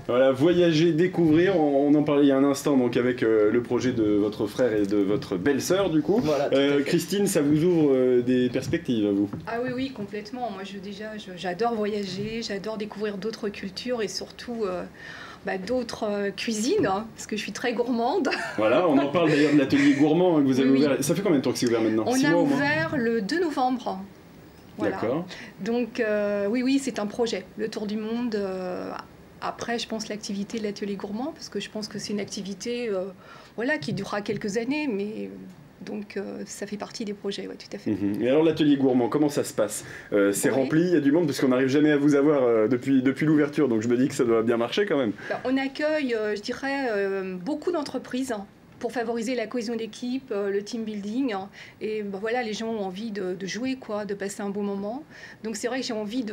Voilà, voyager, découvrir, on en parlait il y a un instant donc avec le projet de votre frère et de votre belle-sœur du coup. Voilà, Christine, ça vous ouvre des perspectives à vous? Ah oui, oui, complètement. Moi, j'adore voyager, j'adore découvrir d'autres cultures et surtout d'autres cuisines, hein, parce que je suis très gourmande. Voilà, on en parle d'ailleurs de l'atelier gourmand que vous avez ouvert. Ça fait combien de temps que c'est ouvert maintenant? On a ouvert le 2 novembre. Voilà. D'accord. Donc oui, c'est un projet, le tour du monde. Après, je pense l'activité de l'atelier gourmand, parce que je pense que c'est une activité qui durera quelques années, mais donc ça fait partie des projets, oui, tout à fait. Et alors l'atelier gourmand, comment ça se passe? C'est rempli, il y a du monde, parce qu'on n'arrive jamais à vous avoir depuis l'ouverture, donc je me dis que ça doit bien marcher quand même. On accueille, je dirais, beaucoup d'entreprises pour favoriser la cohésion d'équipe, le team building. Et voilà, les gens ont envie de jouer, quoi, de passer un bon moment. Donc c'est vrai que j'ai envie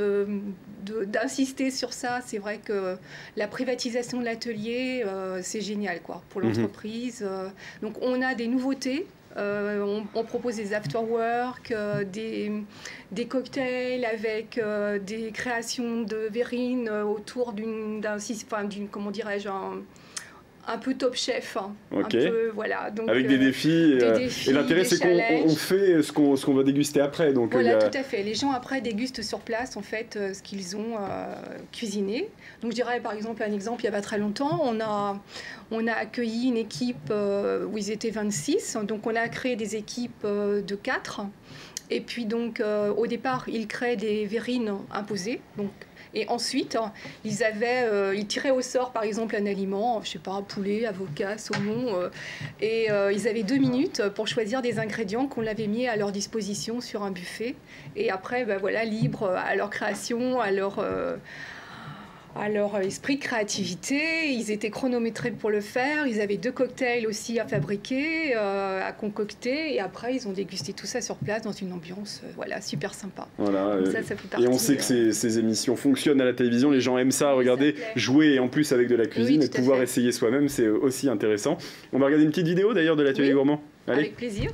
d'insister sur ça. C'est vrai que la privatisation de l'atelier, c'est génial, quoi, pour l'entreprise. Donc on a des nouveautés. On propose des after-work, des cocktails avec des créations de verrines autour comment dirais-je, un peu top chef, Ok. Un peu, voilà. Donc, avec des défis. Et l'intérêt, c'est qu'on fait ce qu'on va déguster après. Donc, voilà, tout à fait. Les gens, après, dégustent sur place, en fait, ce qu'ils ont cuisiné. Donc, je dirais, par exemple, un exemple, il n'y a pas très longtemps, on a accueilli une équipe où ils étaient 26. Donc, on a créé des équipes de 4. Et puis, donc, au départ, ils créaient des verrines imposées. Donc, et ensuite, ils tiraient au sort, par exemple, un aliment, je sais pas, poulet, avocat, saumon, et ils avaient 2 minutes pour choisir des ingrédients qu'on avait mis à leur disposition sur un buffet. Et après, libre à leur création, à leur esprit de créativité. Ils étaient chronométrés pour le faire. Ils avaient 2 cocktails aussi à fabriquer, à concocter. Et après, ils ont dégusté tout ça sur place dans une ambiance super sympa. Voilà, ça fait partie, et on sait que ces émissions fonctionnent à la télévision. Les gens aiment ça, regarder, jouer et en plus avec de la cuisine et pouvoir essayer soi-même, c'est aussi intéressant. On va regarder une petite vidéo d'ailleurs de l'atelier gourmand. Allez. Avec plaisir.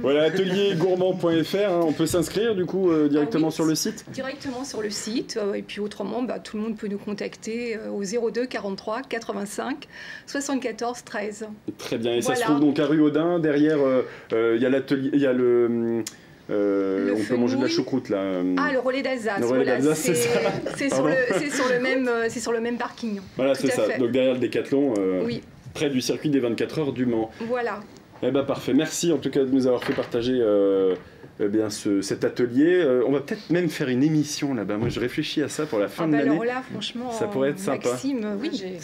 Voilà, ateliergourmand.fr, on peut s'inscrire du coup directement sur le site? Directement sur le site, et puis autrement, tout le monde peut nous contacter au 02 43 85 74 13. Très bien, et ça se trouve donc à rue Audin, derrière il y a l'atelier, il y a on peut manger de la choucroute là. Ah, le relais d'Alsace. Le relais d'Alsace, c'est ça. C'est sur le même parking. Voilà, c'est ça. Donc derrière le Décathlon, près du circuit des 24 heures du Mans. Voilà. Eh ben parfait, merci en tout cas de nous avoir fait partager cet atelier. On va peut-être même faire une émission là-bas. Moi je réfléchis à ça pour la fin de l'année. Alors là, franchement, ça pourrait être sympa. Maxime,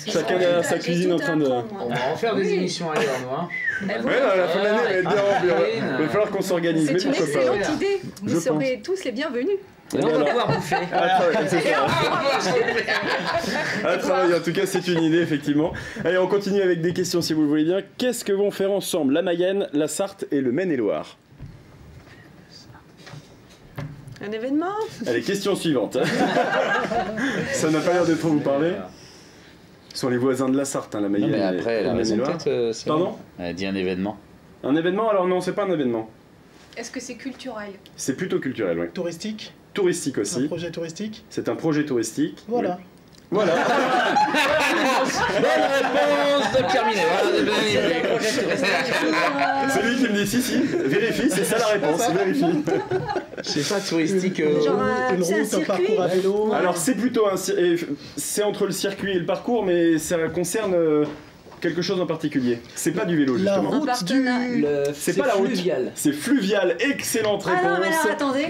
chacun derrière sa cuisine en train de... On va en faire des émissions ailleurs, nous. Hein. À la fin de l'année, on va être bien rempli. Il va falloir qu'on s'organise. C'est une excellente idée. Vous serez tous les bienvenus. Et on va pouvoir bouffer. À travailler, en tout cas, c'est une idée, effectivement. Allez, on continue avec des questions, si vous le voulez bien. Qu'est-ce que vont faire ensemble la Mayenne, la Sarthe et le Maine-et-Loire? Un événement? Allez, question suivante. Ça n'a pas l'air de trop vous parler. Ce sont les voisins de la Sarthe, la Mayenne. Non, mais après, elle a raison, peut-être. Pardon? Elle a dit un événement. Un événement? Alors non, c'est pas un événement. Est-ce que c'est culturel? C'est plutôt culturel, oui. Touristique? Touristique aussi. Un projet touristique? C'est un projet touristique. Voilà. Oui. Voilà. Bonne réponse de Carmine. C'est lui qui me dit si, vérifie, c'est ça la réponse, vérifie. C'est pas touristique. Genre une route, un parcours à vélo. Alors c'est plutôt c'est entre le circuit et le parcours, mais ça concerne quelque chose en particulier. C'est pas du vélo, La justement. route du... C'est pas la route. fluvial. C'est fluvial. Excellente réponse. Ah non, mais là, attendez.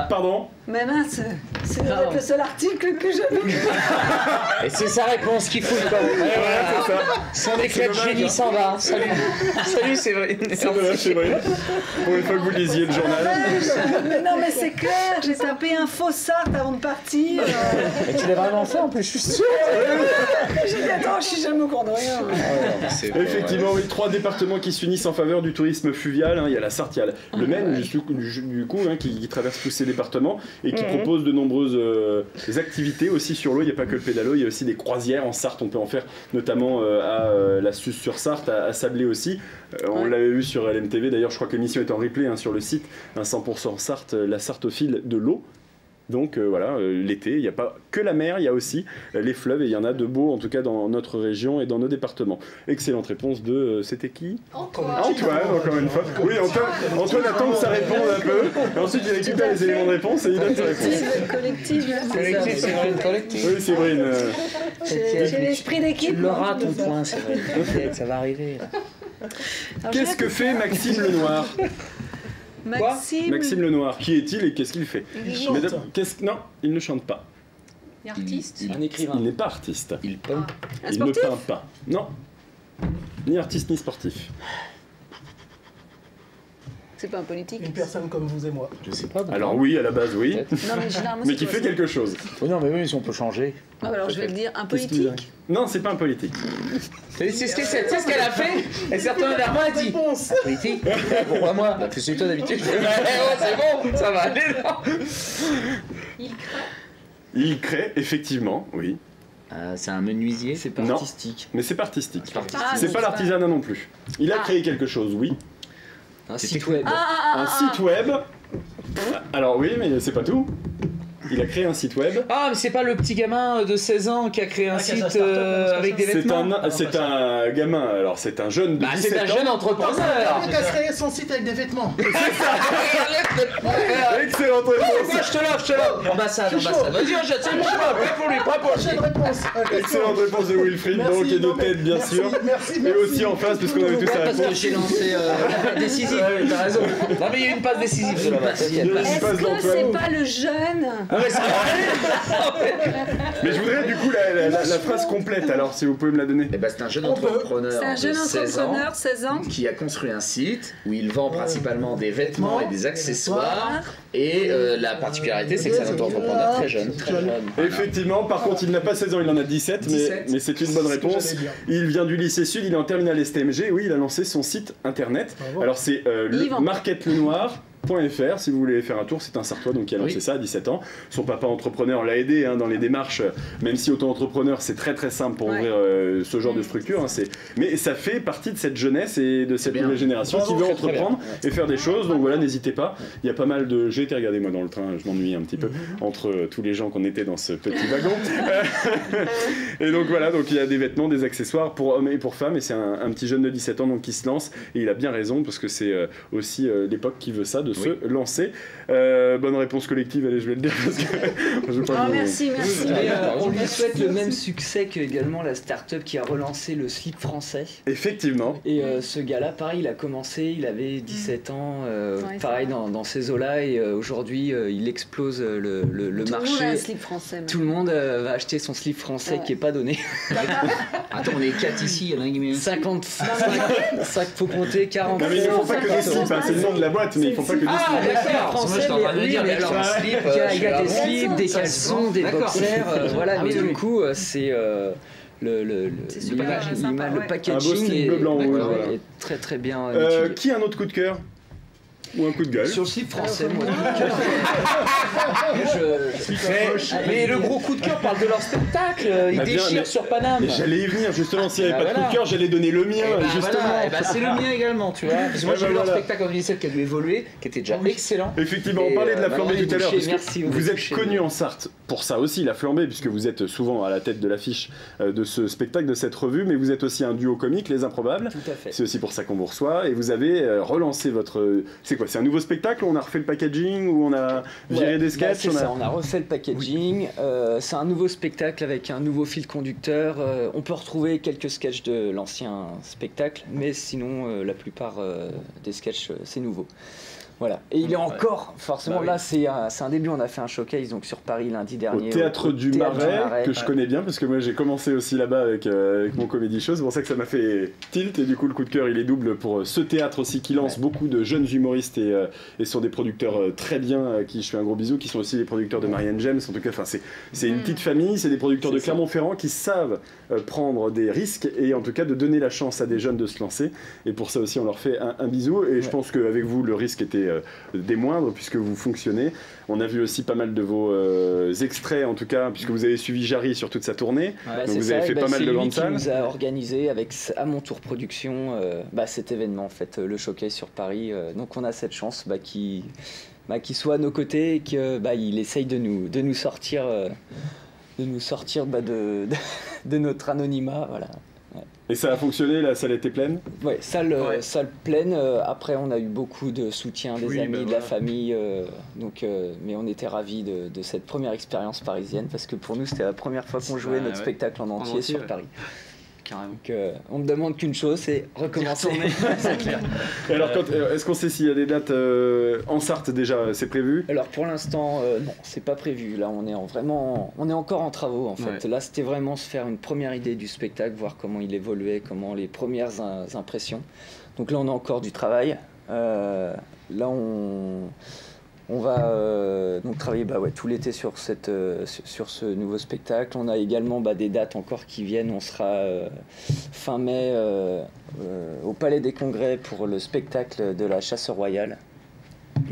Pardon. Mais mince, c'est le seul article que j'avais lu. Et c'est sa réponse qui fout le camp. Voilà, c'est ça. Son éclat de dommage, génie hein. s'en va. Salut. Salut, c'est vrai. C'est dommage, c'est vrai. Pour une fois que vous lisiez le journal. Mais non, mais c'est clair, j'ai tapé un faux Sarthe avant de partir. Et tu l'as vraiment fait en plus, je suis sûr. J'ai dit, attends, je suis jamais au courant de rien. Effectivement, oui, 3 départements qui s'unissent en faveur du tourisme fluvial. Il y a la Sarthe, il y a le Maine, du coup, qui traverse tous ces départements et qui propose de nombreuses activités aussi sur l'eau. Il n'y a pas que le pédalo, il y a aussi des croisières en Sarthe. On peut en faire notamment à la Suze-sur-Sarthe, à Sablé aussi. On l'avait vu sur LMTV. D'ailleurs, je crois que l'émission est en replay sur le site. 100% Sarthe, la Sarthe au fil de l'eau. Donc voilà, l'été, il n'y a pas que la mer, il y a aussi les fleuves, et il y en a de beaux, en tout cas dans notre région et dans nos départements. Excellente réponse de... c'était qui? Antoine, encore une fois. Oui, Antoine attend que ça réponde un peu, et ensuite il récupère les éléments de réponse et il donne sa réponse. Collectif, C'est vrai, le collectif. Oui, Séverine. j'ai l'esprit d'équipe. Tu l'auras ton point, c'est vrai. T'inquiète, ça va arriver. Qu'est-ce que fait Maxime Lenoir? Maxime Lenoir, qui est-il et qu'est-ce qu'il fait? Non, il ne chante pas. Il est artiste. Un écrivain. Il n'est pas artiste. Il peint. Il ne peint pas. Non. Ni artiste ni sportif. C'est pas un politique. Une personne comme vous et moi. Je sais pas. Alors oui, à la base, oui. Non, mais généralement, Mais qui fait quelque chose. Oh non, mais oui, si on peut changer. Ah, alors je vais le dire, un Qu'est-ce qu'il politique. Non, c'est pas un politique. C'est ce qu'elle a fait. Elle s'est retournée vers moi et a dit politique. Pourquoi moi? Bah, c'est toi d'habitude. C'est bon, ça va aller là. Il crée. Il crée, effectivement, oui. C'est un menuisier. C'est pas Non. artistique. Mais c'est pas artistique. Ah, C'est non, pas l'artisanat non plus. Il a créé quelque chose, oui. Un site web. Un site web. Alors oui, mais c'est pas tout. Il a créé un site web. Ah, mais c'est pas le petit gamin de 16 ans qui a créé un site avec des vêtements. C'est un gamin, alors c'est un jeune de Bah, 17 c'est un ans. jeune entrepreneur. Il a créé son site avec des vêtements. Excellente réponse. Moi, je te l'offre. Ambassade. Vas-y, on jette ça, je pour lui, pas pour Prochaine réponse. Excellente réponse de Wilfried, Merci, donc et de non, mais- tête bien merci, sûr. merci, Mais aussi en face, parce qu'on avait tous la Parce que réponse. j'ai lancé décisive, t'as raison. Non, mais il y a une passe décisive de là-bas. Il y a une Est-ce passe que d'Antoine. c'est pas le jeune Ah, mais c'est Mais je voudrais du coup la phrase complète, alors si vous pouvez me la donner. Eh ben, c'est un jeune On peut. entrepreneur C'est un de jeune 16 ans entrepreneur, 16 ans. qui a construit un site où il vend principalement des vêtements et des accessoires. Et la particularité, c'est que c'est un auto-entrepreneur très jeune. Voilà. Effectivement, par contre, il n'a pas 16 ans, il en a 17, 17. mais c'est une bonne réponse. J'allais dire. Il vient du lycée Sud, il est en terminale STMG, oui, il a lancé son site internet. Bravo. Alors c'est Yves. marketlenoir.fr, si vous voulez faire un tour, c'est un Sartois donc qui a lancé Oui. ça à 17 ans. Son papa entrepreneur l'a aidé dans les démarches, même si auto-entrepreneur c'est très très simple pour Ouais. ouvrir ce genre de structure. Mais ça fait partie de cette jeunesse et de cette bien. nouvelle génération Bravo, qui veut très, très entreprendre et faire des choses. Donc voilà, n'hésitez pas. Il y a pas mal de... J'ai été regarder moi dans le train, je m'ennuie un petit peu entre tous les gens qu'on était dans ce petit wagon. Et donc voilà, donc il y a des vêtements, des accessoires pour hommes et pour femmes et c'est un petit jeune de 17 ans donc qui se lance et il a bien raison parce que c'est aussi l'époque qui veut ça, de se lancer. Bonne réponse collective, allez je vais le dire parce que je veux pas Oh, vous- merci. Mais, On lui souhaite le même succès que également la start-up qui a relancé le slip français. Effectivement. Et ce gars-là, pareil, il a commencé, il avait 17 ans, Ouais, pareil c'est dans ces eaux-là, et aujourd'hui il explose le Tout le monde a marché. un slip français. Tout le monde va acheter son slip français Ouais. qui est pas donné. Attends, on est 4 ici, il y en a un qui met 50, faut compter 40. Non mais ils ne font pas que des slips, c'est le nom de la boîte, mais ils font pas que des Ah, slips. d'accord. Moi, j'étais en train de me dire, mais alors, un slip. Il y a des slips, des Ça se caleçons, vend. des D'accord. boxers, voilà, Ah mais oui, du oui. coup c'est C'est super sympa, le ouais. packaging Un beau slip bleu, blanc, rouge, ouais, voilà. est très très bien étudié. Qui a un autre coup de cœur? Ou un coup de gueule? Sur le slip français, moi. Mais le gros coup de cœur parle de leur spectacle. Ils Bah bien, déchirent mais- sur Paname. Mais j'allais y venir justement, s'il n'y avait Bah pas de coup voilà. de cœur, j'allais donner le mien, Et bah justement. voilà, et bah c'est le mien également, tu vois. Parce que moi Ouais, j'ai vu bah leur voilà. spectacle en 2017 qui a dû évoluer, qui était déjà excellent. Effectivement, on Et, parlait de la bah, flambée on est tout à l'heure, touchés, parce que merci, vous vous êtes êtes touchés. connu en Sarthe pour ça aussi, la flambée, puisque vous êtes souvent à la tête de l'affiche de ce spectacle, de cette revue, mais vous êtes aussi un duo comique, Les Improbables. Tout à fait. C'est aussi pour ça qu'on vous reçoit, et vous avez relancé votre... C'est quoi, quoi? C'est un nouveau spectacle où on a refait le packaging, où on a viré des sketchs? C'est ça, on a refait le packaging. C'est un nouveau spectacle avec un nouveau fil conducteur. On peut retrouver quelques sketchs de l'ancien spectacle, mais sinon la plupart des sketchs c'est nouveau. Voilà. Et il est encore, forcément, là c'est un début, on a fait un showcase donc, sur Paris lundi dernier. Au Théâtre du Marais, que je connais bien, parce que moi j'ai commencé aussi là-bas avec mon Comedy Show, c'est pour ça que ça m'a fait tilt, et du coup le coup de cœur il est double pour ce théâtre aussi qui lance beaucoup de jeunes humoristes et sont des producteurs très bien, à qui je fais un gros bisou, qui sont aussi les producteurs de Marianne James, en tout cas c'est une petite famille, c'est des producteurs de Clermont-Ferrand qui savent prendre des risques et en tout cas de donner la chance à des jeunes de se lancer, et pour ça aussi on leur fait un bisou, et je pense qu'avec vous le risque était des moindres puisque vous fonctionnez. On a vu aussi pas mal de vos extraits en tout cas, puisque vous avez suivi Jarry sur toute sa tournée, donc vous avez fait pas mal de grandes salles. C'est lui qui nous a organisé avec à mon tour production cet événement en fait, le showcase sur Paris, donc on a cette chance qu'il soit à nos côtés et qu'il essaye de nous sortir de notre anonymat, voilà. Et ça a fonctionné, la salle était pleine? Ouais, salle pleine. Après, on a eu beaucoup de soutien des amis, de la famille. Mais on était ravis de cette première expérience parisienne parce que pour nous, c'était la première fois qu'on jouait notre spectacle en entier sur Paris. Carrément. Donc, on me demande qu'une chose, c'est recommencer. C'est clair. Et alors, est-ce qu'on sait s'il y a des dates en Sarthe déjà, c'est prévu? Alors pour l'instant, non, c'est pas prévu. Là, on est encore en travaux en fait. Là, c'était vraiment se faire une première idée du spectacle, voir comment il évoluait, comment les premières impressions. Donc là, on a encore du travail. Là, on va donc travailler tout l'été sur ce nouveau spectacle. On a également des dates encore qui viennent. On sera fin mai au Palais des Congrès pour le spectacle de la Chasse royale.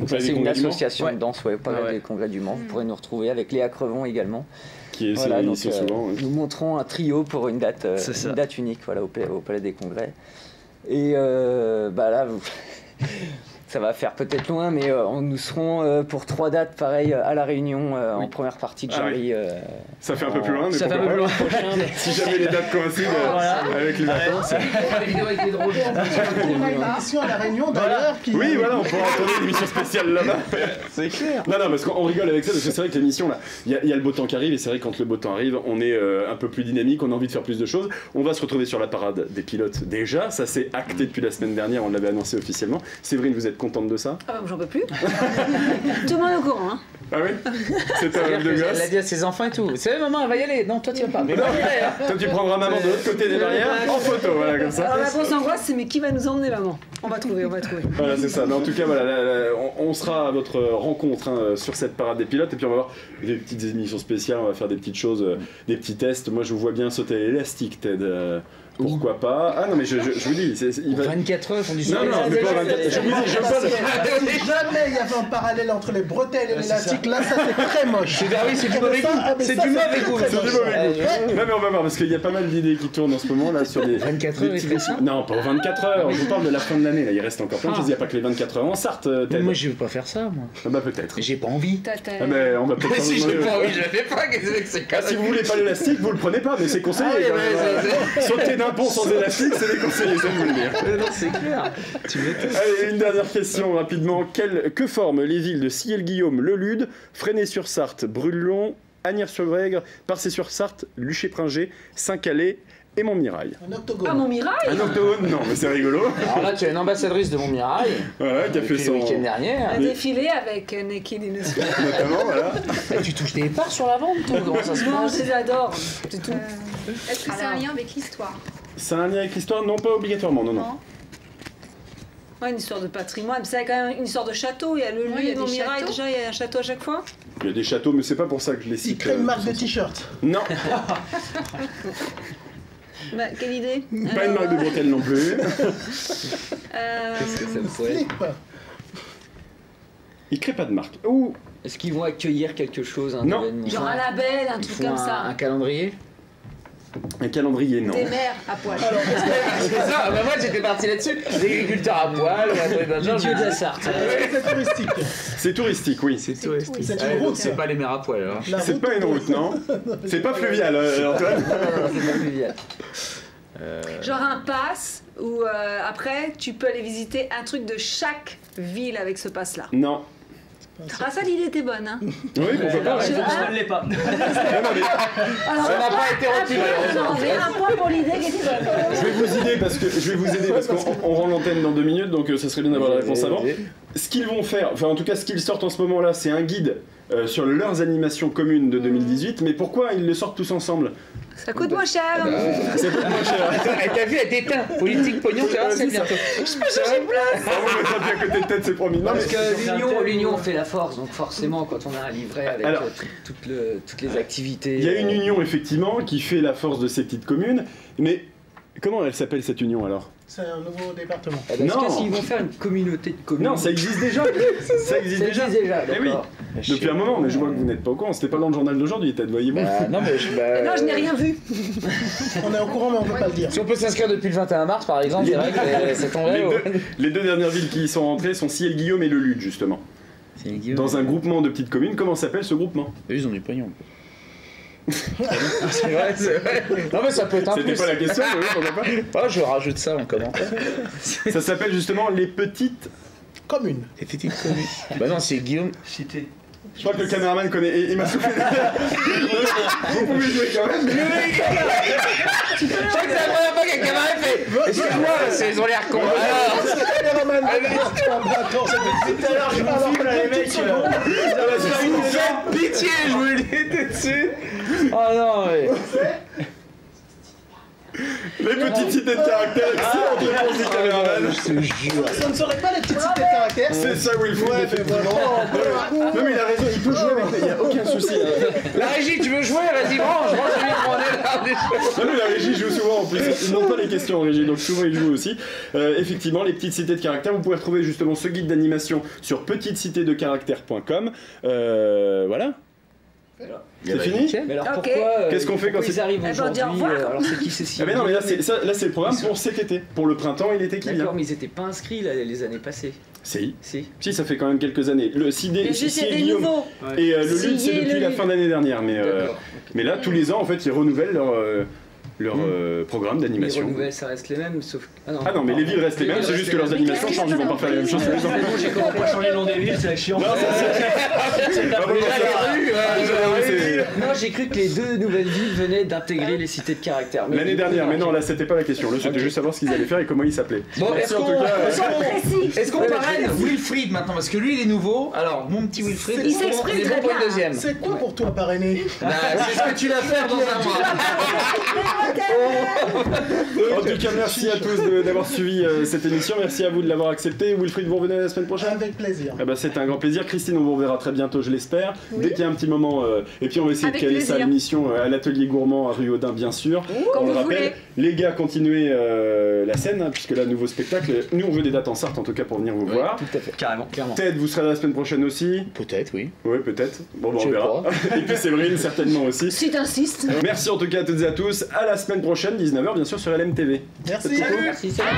Donc ça, c'est une association de danse au Palais des Congrès du Mans. Vous pourrez nous retrouver avec Léa Crevon également. Qui est donc, souvent. Nous montrons un trio pour une date unique au Palais des Congrès. Et là, ça va faire peut-être loin, mais nous serons pour 3 dates pareil à La Réunion en première partie de Jarry. Ça fait un peu plus loin, mais ça fait un peu plus loin prochain. Si jamais les dates coïncident avec les vacances. Les vidéos avec les drôles. On a une émission à La Réunion d'ailleurs. Oui, voilà, on pourra tourner une émission spéciale là-bas. C'est clair. Non, parce qu'on rigole avec ça, parce que c'est vrai que l'émission là, il y a le beau temps qui arrive, et c'est vrai que quand le beau temps arrive, on est un peu plus dynamique, on a envie de faire plus de choses. On va se retrouver sur la parade des pilotes déjà, ça s'est acté depuis la semaine dernière, on l'avait annoncé officiellement. Séverine, vous êtes contente de ça? Ah bah j'en peux plus. Tout le monde est au courant, hein. Ah oui? C'est un rêve de gosse. Elle a dit à ses enfants et tout. Vous savez, maman, elle va y aller. Non, toi, tu vas pas. Mais non, toi, tu prendras maman de l'autre côté des barrières en photo, voilà, comme ça. Alors la grosse angoisse, c'est mais qui va nous emmener, maman? On va trouver. Voilà, c'est ça. Mais en tout cas, voilà, on sera à votre rencontre sur cette parade des pilotes, et puis on va avoir des petites émissions spéciales, on va faire des petites choses, des petits tests. Moi, je vous vois bien sauter à l'élastique, Ted. Pourquoi pas? Ah non, mais je vous dis, il va... 24 heures, on dit non, mais pas 24 heures. Si jamais il y avait un parallèle entre les bretelles et l'élastique, là, ça c'est très moche. C'est du mauvais goût. C'est du mauvais goût. Non, mais on va voir, parce qu'il y a pas mal d'idées qui tournent en ce moment là sur des 24 heures. Non, pas 24 heures. Je vous parle de la fin de l'année. Là, il reste encore plein de choses. Il n'y a pas que les 24 heures en Sarthe. Moi, je veux pas faire ça, moi. Bah peut-être. J'ai pas envie. Ah mais on va peut-être. Si j'ai pas envie, je le fais pas. Si vous voulez pas l'élastique, vous le prenez pas, mais c'est conseillé. Sauter d'un pont sans élastique, c'est déconseillé, ça vous le dire. Non, c'est clair. Allez, une dernière question rapidement. Que forment les villes de Ciel-Guillaume, Le Lude, Fresnay-sur-Sarthe, Brulon, Agnières-sur-Grègue, Parcé-sur-Sarthe, Luché-Pringé, Saint-Calais et Montmirail? Un octogone. Ah, Montmirail? Un octogone? Non, mais c'est rigolo. Alors là, tu as une ambassadrice de Montmirail. Voilà, qui a fait le week-end dernier. Un défilé avec Neki Dinosaur. Notamment, voilà. Tu touches des parts sur la vente, toi? Comment ça se Non, passe? je les adore. C'est tout. Est-ce que c'est un lien avec l'histoire? C'est un lien avec l'histoire? Non, pas obligatoirement, non. Ouais, une histoire de patrimoine. C'est quand même une histoire de château. Il y a le lieu de Montmirail, déjà, il y a un château à chaque fois. Il y a des châteaux, mais c'est pas pour ça que je les cite. Il crée une marque de t-shirt. Non. Quelle idée? Pas une marque de bretelles non plus. Qu'est-ce que ça pourrait être? Il crée pas de marque. Ouh. Est-ce qu'ils vont accueillir quelque chose, un Non. événement? Genre un label, un truc comme ça. Un calendrier? Un calendrier, non. Des mères à poil. C'est ça, bah moi j'étais parti là-dessus. Des agriculteurs à poil, Les dieux de la Sarthe. C'est touristique. C'est touristique, oui. C'est touristique. C'est une route. C'est pas les mères à poil alors. C'est pas une route, non. C'est pas fluvial, Antoine. Non, c'est pas fluvial. Genre un pass où après tu peux aller visiter un truc de chaque ville avec ce pass là. Non. Ah ça l'idée était bonne hein. Oui, pourquoi pas. Je ne l'ai pas. Alors, Ça n'a pas été retiré. j'ai un point pour l'idée qui était bonne. Je vais vous aider parce qu'on rend l'antenne dans 2 minutes, donc ça serait bien d'avoir la réponse avant. Ce qu'ils vont faire, enfin en tout cas ce qu'ils sortent en ce moment là, c'est un guide sur leurs animations communes de 2018, mais pourquoi ils le sortent tous ensemble? Ça coûte moins cher. Ça coûte moins cher. T'as vu, elle déteint. Politique, pognon, tu vois, c'est bientôt. On va mettre un pied à côté de tête, c'est promis. Non, Parce mais que l'union fait la force, donc forcément quand on a un livret avec Alors, toutes les activités... il y a une union effectivement qui fait la force de ces petites communes, mais comment elle s'appelle cette union alors? C'est un nouveau département. Parce Non. que s'ils vont faire une communauté de communes... Non, ça existe déjà. Ça existe déjà. d'accord. Eh oui. Depuis un moment, mais je vois que vous n'êtes pas au courant, c'était pas dans le journal d'aujourd'hui, peut-être, voyez-vous. Non, mais Non, je n'ai rien vu. On est au courant, mais on peut pas le dire. Si on peut s'inscrire depuis le 21 mars, par exemple, c'est vrai que c'est tombé. Les deux dernières villes qui y sont rentrées sont Ciel-Guillaume et Le Lude, justement. Dans un groupement de petites communes, comment s'appelle ce groupement? Eux, ils ont du pognon. C'est vrai. Non, mais ça peut être un C'était plus. pas la question, mais oui, pourquoi pas. Oh, je rajoute ça en commentaire. Ça s'appelle justement les petites. Commune. Les petites communes. Bah non, c'est Guillaume. Cité. Je crois que le caméraman connaît. Et il m'a soufflé. Vous pouvez jouer quand même. Je crois que c'est la première fois qu'un camarade fait. Excuse-moi, ils ont l'air cons. Alors. Tout à l'heure, je vous filme là, les mecs. Faites pitié, je vous le dis dessus. Oh non, mais. Les petites cités de caractère, excellente réponse du caméraman. Je te jure. Ça ne serait pas les petites cités de caractère. C'est ça, Wilfried, effectivement. Non, mais il a raison, il peut jouer avec. Il n'y a aucun souci. La régie, tu veux jouer? Vas-y, branche le micro, on est là. Non, mais la régie joue souvent en plus. Ils n'ont pas les questions en régie, donc souvent ils jouent aussi. Effectivement, les petites cités de caractère, vous pouvez retrouver justement ce guide d'animation sur petitecitédecaractère.com. Voilà. C'est fini? Mais alors Ok. pourquoi Qu'est-ce qu'on fait quand ils c'est- arrivent Eh ben, on dit au aujourd'hui revoir. alors c'est qui c'est Ah mais non, mais là c'est le programme pour cet été. Pour le printemps et l'été qui vient. D'accord, mais ils étaient pas inscrits là, les années passées. Si. Si. Si, ça fait quand même quelques années. Le CD, Mais juste, il y a des Guillaume nouveaux. et le Si, Lude, c'est il y a depuis le la Lude. fin d'année dernière. D'accord. Mais là, tous les ans, en fait, ils renouvellent leur programme Les d'animation. renouvelles, ça reste les mêmes, sauf. Ah non, mais les villes restent les mêmes, c'est juste que leurs animations changent, ils vont pas faire les mêmes choses tous les ans. Bon, j'ai compris pas changer le nom des villes, c'est chiant. Non, c'est pas vraiment ça. Non, j'ai cru que les 2 nouvelles villes venaient d'intégrer les cités de caractère. Mais L'année du coup, dernière, mais non, ok. là c'était pas la question. Là c'était juste savoir ce qu'ils allaient faire et comment ils s'appelaient. Bon, Merci est-ce en tout qu'on cas. est-ce qu'on parraine Wilfried maintenant? Parce que lui, il est nouveau. Alors, mon petit Wilfried, Il s'exprime on est très bon pour bien. le deuxième. C'est quoi pour toi parrainer? Bah, c'est ce que tu vas faire dans un mois. En tout cas, merci à tous d'avoir suivi cette émission. Merci à vous de l'avoir accepté. Wilfried, vous revenez la semaine prochaine? Avec plaisir. Eh ben, c'est un grand plaisir. Christine, on vous reverra très bientôt, je l'espère. Dès qu'il y a un petit moment. Et puis on va essayer Avec de caler ça à plaisir. l'émission à l'atelier gourmand à Rue Audin, bien sûr. Quand On le vous rappelle. voulez. Les gars, continuez la scène, hein, puisque là, nouveau spectacle. Nous, on veut des dates en Sarthe, en tout cas, pour venir vous voir. Tout à fait. Carrément. Ted, vous serez là la semaine prochaine aussi? Peut-être, oui. Oui, peut-être. Bon, bah, Je on sais verra. Et puis Séverine, certainement aussi. Si t'insistes. Merci en tout cas à toutes et à tous. À la semaine prochaine, 19h, bien sûr, sur LMTV. Merci. Merci, salut.